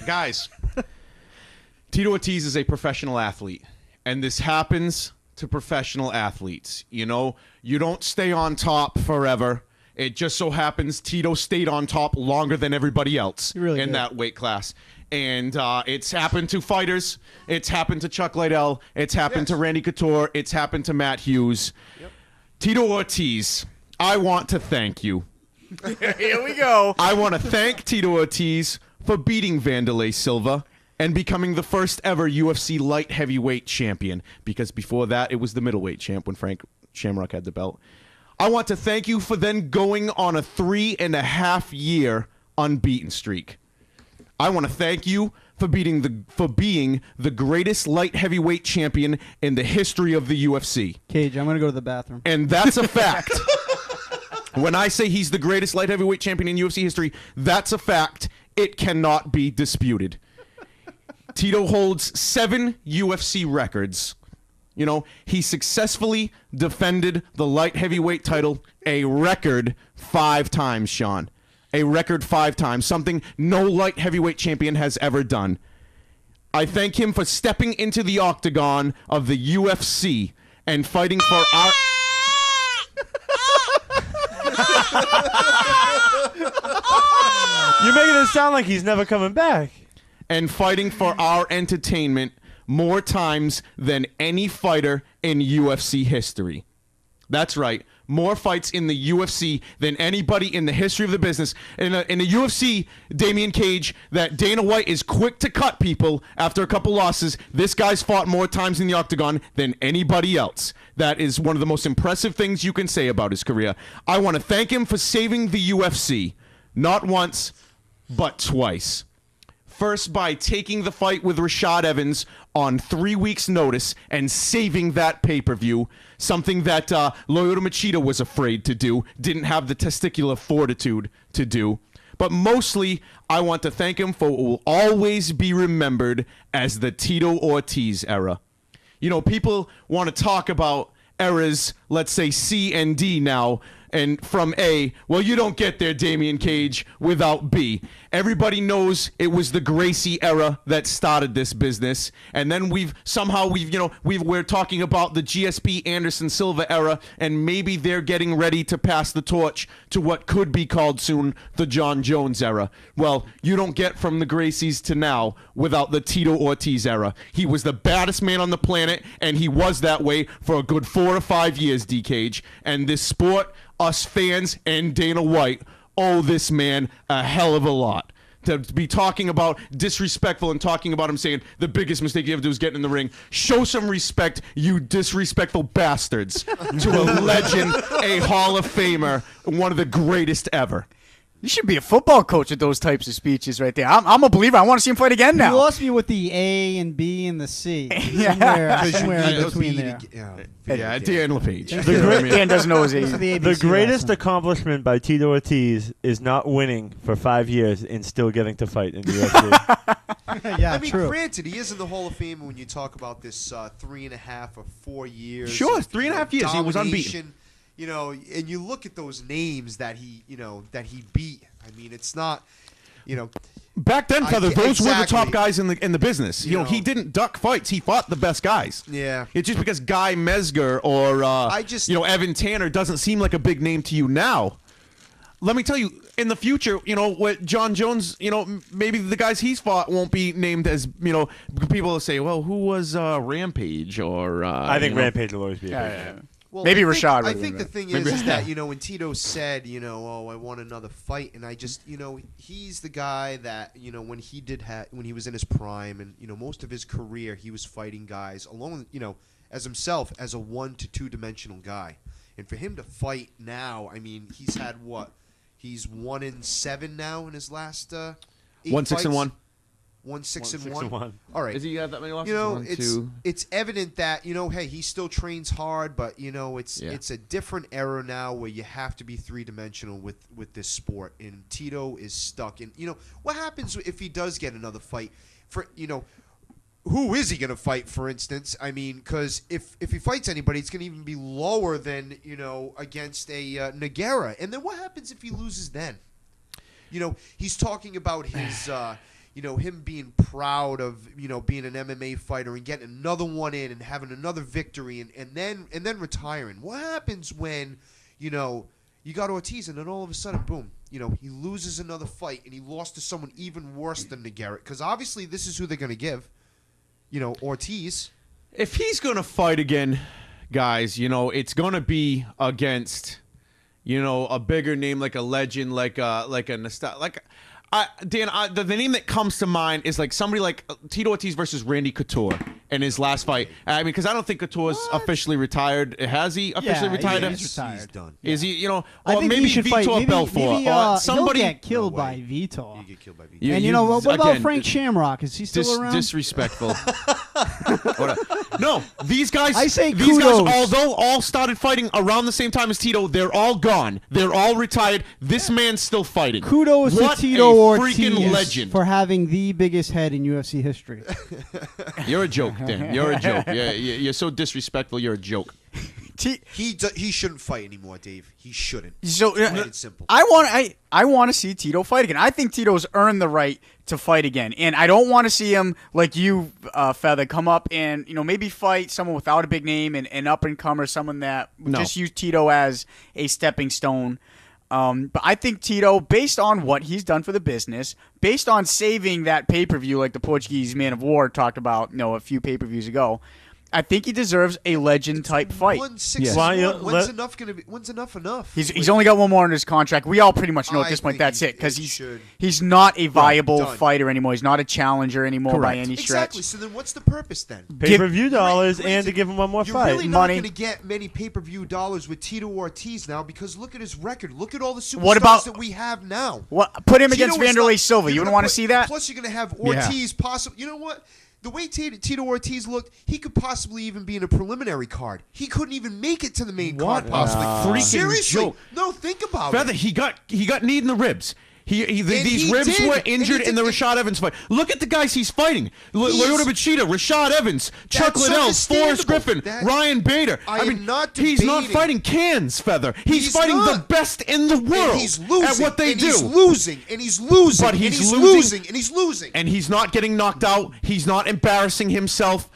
Guys, Tito Ortiz is a professional athlete, and this happens to professional athletes. You know, you don't stay on top forever. It just so happens Tito stayed on top longer than everybody else in that weight class. And it's happened to fighters. It's happened to Chuck Liddell. It's happened to Randy Couture. It's happened to Matt Hughes. Yep. Tito Ortiz, I want to thank you. Here we go. I want to thank Tito Ortiz for beating Vanderlei Silva and becoming the first ever UFC light heavyweight champion, because before that it was the middleweight champ when Frank Shamrock had the belt. I want to thank you for then going on a 3.5-year unbeaten streak. I want to thank you for being the greatest light heavyweight champion in the history of the UFC. Cage, I'm going to go to the bathroom. And that's a fact. When I say he's the greatest light heavyweight champion in UFC history, that's a fact. It cannot be disputed. Tito holds 7 UFC records. You know, he successfully defended the light heavyweight title a record 5 times, Sean. A record 5 times, something no light heavyweight champion has ever done. I thank him for stepping into the octagon of the UFC and fighting for our... You're making it sound like he's never coming back. And fighting for our entertainment more times than any fighter in UFC history. That's right. More fights in the UFC than anybody in the history of the business. In the UFC, Damian Cage, that Dana White is quick to cut people after a couple losses. This guy's fought more times in the octagon than anybody else. That is one of the most impressive things you can say about his career. I want to thank him for saving the UFC. Not once, but twice. First, by taking the fight with Rashad Evans on 3 weeks' notice and saving that pay-per-view, something that Lyoto Machida was afraid to do, didn't have the testicular fortitude to do. But mostly, I want to thank him for what will always be remembered as the Tito Ortiz era. You know, people want to talk about eras, let's say C and D now, and from A, well, you don't get there, Damian Cage, without B. Everybody knows it was the Gracie era that started this business, and then we're talking about the GSP Anderson Silva era, and maybe they're getting ready to pass the torch to what could be called soon the John Jones era. Well, you don't get from the Gracies to now without the Tito Ortiz era. He was the baddest man on the planet, and he was that way for a good 4 or 5 years, D. Cage, and this sport, us fans, and Dana White owe this man a hell of a lot. To be talking about disrespectful and talking about him saying the biggest mistake you ever do is getting in the ring. Show some respect, you disrespectful bastards, to a legend, a Hall of Famer, one of the greatest ever. You should be a football coach with those types of speeches right there. I'm a believer. I want to see him fight again now. You lost me with the A and B and the C. Somewhere in between there. Dan LePage. Dan doesn't know his A. The greatest accomplishment by Tito Ortiz is not winning for 5 years and still getting to fight in the UFC. I mean, granted, he is in the Hall of Fame when you talk about this 3.5 or 4 years. Sure, 3.5 years. He was unbeaten. You know, and you look at those names that he beat. I mean, it's not, Back then, Feather, those were the top guys in the business. You know, he didn't duck fights. He fought the best guys. Yeah. It's just because Guy Mesger or Evan Tanner doesn't seem like a big name to you now. Let me tell you, in the future, what John Jones, maybe the guys he's fought won't be named as, people will say, well, who was Rampage or... I think Rampage will always be a big name. Well, maybe Rashad. I think the thing is that, when Tito said, I want another fight, and I just, he's the guy that, when he was in his prime and, most of his career, he was fighting guys alone, as himself, as a 1 to 2 dimensional guy. And for him to fight now, I mean, he's had what? He's 1-7 now in his last 8 fights. 1-6-1. 1-6-1. All right. Is he got that many losses? It's evident that hey, he still trains hard, but it's a different era now where you have to be 3-dimensional with this sport, and Tito is stuck. And what happens if he does get another fight? For who is he going to fight? For instance, I mean, because if he fights anybody, it's going to even be lower than against a Nogueira. And then what happens if he loses then? He's talking about his. him being proud of, being an MMA fighter and getting another one in and having another victory and then retiring. What happens when, you got Ortiz and then all of a sudden, boom, he loses another fight and he lost to someone even worse than Garrett? Because obviously this is who they're going to give, Ortiz. If he's going to fight again, guys, it's going to be against, a bigger name, like a legend, like a Dan, the name that comes to mind is like somebody like Tito Ortiz versus Randy Couture in his last fight. I mean, because I don't think Couture's officially retired. Has he officially retired? Yeah, he's retired. He's done. Is he? I Or think maybe he should Vitor fight. Belfort. Maybe, Somebody he'll get killed No by way. Vitor. You get killed by Vitor. And what about again, Frank Shamrock? Is he still around? Disrespectful. No, these guys. I say these kudos. guys, although all started fighting around the same time as Tito, they're all gone. They're all retired. This man's still fighting. Kudos what to Tito a Ortiz freaking legend. for having the biggest head in UFC history. You're a joke, Dan. You're a joke. You're so disrespectful. You're a joke. He shouldn't fight anymore, Dave. He shouldn't. So Plain and simple. I want to see Tito fight again. I think Tito's earned the right to fight again, and I don't want to see him like you, Feather, come up and maybe fight someone without a big name and an up and comer, someone that just use Tito as a stepping stone. But I think Tito, based on what he's done for the business, based on saving that pay-per-view like the Portuguese Man of War talked about, a few pay-per-views ago, I think he deserves a legend-type fight. 161. When's enough gonna be? When's enough? He's only got one more in his contract. We all pretty much know at this point that's it because he's not a viable fighter anymore. He's not a challenger anymore by any stretch. Exactly. So then, what's the purpose then? Pay-per-view dollars and to give him one more You're fight. really not going to get many pay-per-view dollars with Tito Ortiz now because look at his record. Look at all the superstars that we have now. Put him Tito against is Vanderlei not- Silva. You you're wouldn't gonna want to put- see that? Plus, you're going to have Ortiz possibly. You know what? The way Tito Ortiz looked, he could possibly even be in a preliminary card. He couldn't even make it to the main card. Possibly. Freaking Seriously, joke. no. Think about Feather, it. he got kneed in the ribs. These he ribs did. were And he injured in the did. Rashad Evans fight. Look at the guys he's fighting. Lyoto is- Machida, Rashad Evans, Chuck That's Liddell, Forrest understandable. Griffin, That- Ryan Bader. I am not he's not debating- fighting cans, Feather. He's fighting not. the best in the world And he's losing. at what they and do. He's losing. And he's losing. But and he's he's losing. losing. And he's losing. And he's not getting knocked out. He's not embarrassing himself.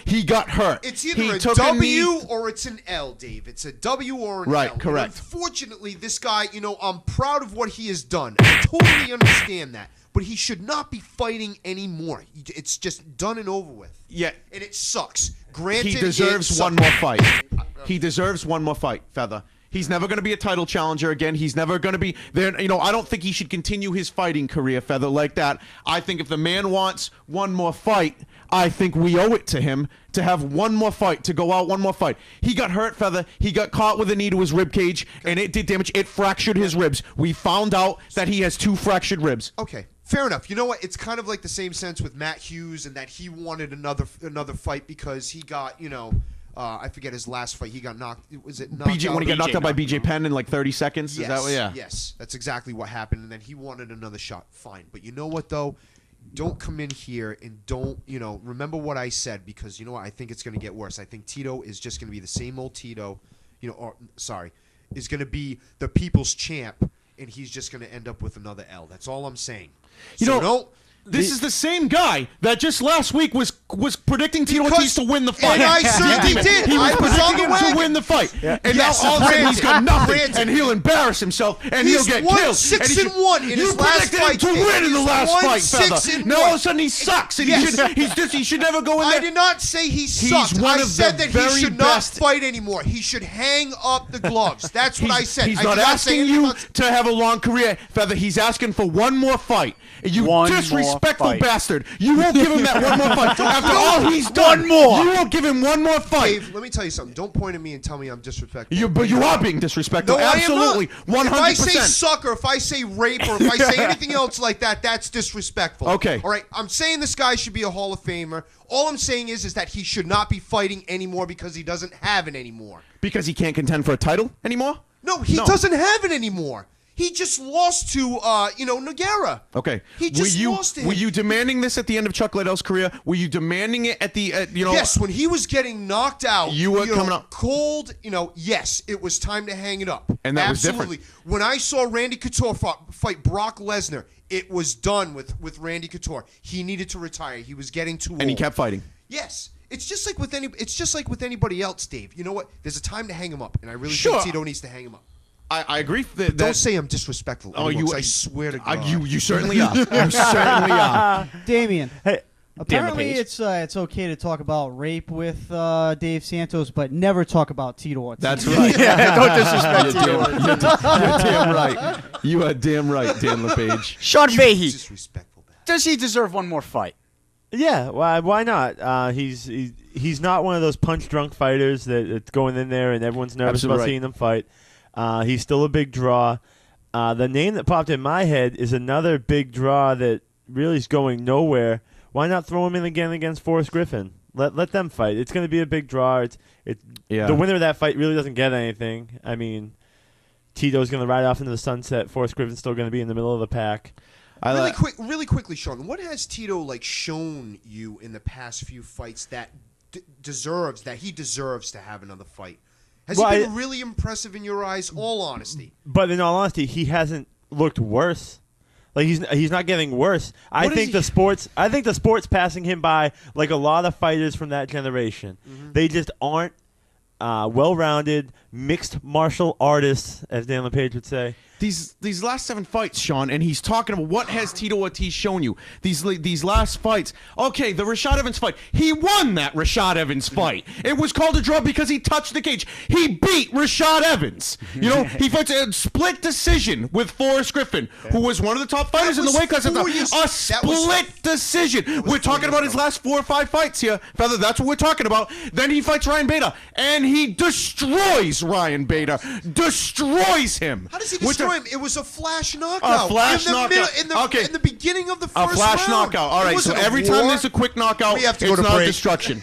He got hurt. It's either he a took a knee. W or it's an L, Dave. It's a W or an Right, L. correct. And unfortunately, this guy, I'm proud of what he has done. I totally understand that. But he should not be fighting anymore. It's just done and over with. Yeah. And it sucks. Granted, He deserves it one sucks. more fight. He deserves one more fight, Feather. He's never going to be a title challenger again. He's never going to be there. I don't think he should continue his fighting career, Feather, like that. I think if the man wants one more fight, I think we owe it to him to have one more fight, to go out one more fight. He got hurt, Feather. He got caught with a knee to his rib cage, and it did damage. It fractured his ribs. We found out that he has 2 fractured ribs. Okay, fair enough. You know what? It's kind of like the same sense with Matt Hughes and that he wanted another fight because he got, I forget his last fight. He got knocked. Was it knocked BJ out? when he got knocked out by BJ Penn in like 30 seconds? Yes, Is that what? Yeah. Yes, that's exactly what happened. And then he wanted another shot. Fine. But you know what, though? Don't come in here and don't, remember what I said because, you know what? I think it's going to get worse. I think Tito is just going to be the same old Tito, is going to be the people's champ, and he's just going to end up with another L. That's all I'm saying. This is the same guy that just last week was predicting Tito Ortiz to win the fight. And I certainly did. He was I was on predicting the him wagon. to win the fight. Yeah. And Yes, now all of a sudden he's got granted. nothing, Granted. and he'll embarrass himself, and He's he'll get won killed. 6-1 in his last predicted fight, him to Dave. win in the He's last won fight, Feather. 6-1. Now all of a sudden he sucks, and Yes. he should never go in there. I did not say he sucked. one I of said the that he very should best. not fight anymore. He should hang up the gloves. That's what I said. He's I not did not say asking anything you about- to have a long career, Feather. He's asking for one more fight. You One more disrespectful fight. bastard. You won't give him that one more fight. After all he's done, One more. you won't give him one more fight. Dave, let me tell you something. Don't point at me and tell me I'm disrespectful. But you are being disrespectful. No, I am Absolutely. not. 100%. If I say suck or if I say rape or if I say anything else like that, that's disrespectful. Okay. All right. I'm saying this guy should be a Hall of Famer. All I'm saying is that he should not be fighting anymore because he doesn't have it anymore. Because he can't contend for a title anymore? No, he doesn't have it anymore. He just lost to, Nogueira. Okay. He just lost to him. Were you demanding this at the end of Chuck Liddell's career? Were you demanding it at the, Yes, when he was getting knocked out, You were coming up cold, yes, it was time to hang it up. And that was Absolutely. different. When I saw Randy Couture fight Brock Lesnar, it was done with Randy Couture. He needed to retire. He was getting too old. And he kept fighting. Yes. It's just like with anybody else, Dave. You know what? There's a time to hang him up, and I really Sure. think Tito needs to hang him up. I agree. Don't say I'm disrespectful. Oh, anymore, you! 'cause I swear to God. You certainly are. You certainly are. Damien. Hey, Apparently, Page. it's okay to talk about rape with Dave Santos, but never talk about Tito Ortiz. That's right. Yeah, don't disrespect Tito. You're damn right. You are damn right, Dan LePage. Sean Fahey, Disrespectful. does he deserve one more fight? yeah, why not? He's not one of those punch-drunk fighters that's going in there and everyone's nervous Absolutely about right. seeing them fight. He's still a big draw. The name that popped in my head is another big draw that really is going nowhere. Why not throw him in again against Forrest Griffin? Let them fight. It's going to be a big draw. Yeah. The winner of that fight really doesn't get anything. I mean, Tito's going to ride off into the sunset. Forrest Griffin's still going to be in the middle of the pack. Really quickly, Sean. What has Tito shown you in the past few fights that he deserves to have another fight? Has he been really impressive in your eyes? All honesty. But in all honesty, he hasn't looked worse. Like he's not getting worse. I think the sport's passing him by like a lot of fighters from that generation. Mm-hmm. They just aren't well-rounded, mixed martial artists, as Dan LePage would say. These last 7 fights, Sean, and he's talking about what has Tito Ortiz shown you. These last fights. Okay, the Rashad Evans fight. He won that Rashad Evans fight. It was called a draw because he touched the cage. He beat Rashad Evans. He fights a split decision with Forrest Griffin, who was one of the top fighters in the weight class. A split decision. We're talking about his last 4 or 5 fights here, Feather. That's what we're talking about. Then he fights Ryan Bader, and he destroys Ryan Bader. Destroys him. How does he destroy him? It was a flash knockout. A flash knockout. In the beginning of the first round. A flash knockout. All right, so every time there's a quick knockout, We have to it's go to not break. destruction.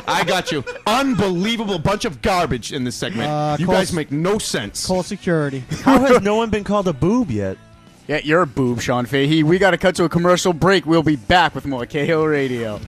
I got you. Unbelievable bunch of garbage in this segment. You guys make no sense. Call security. How has no one been called a boob yet? Yeah, you're a boob, Sean Fahey. We got to cut to a commercial break. We'll be back with more KO Radio.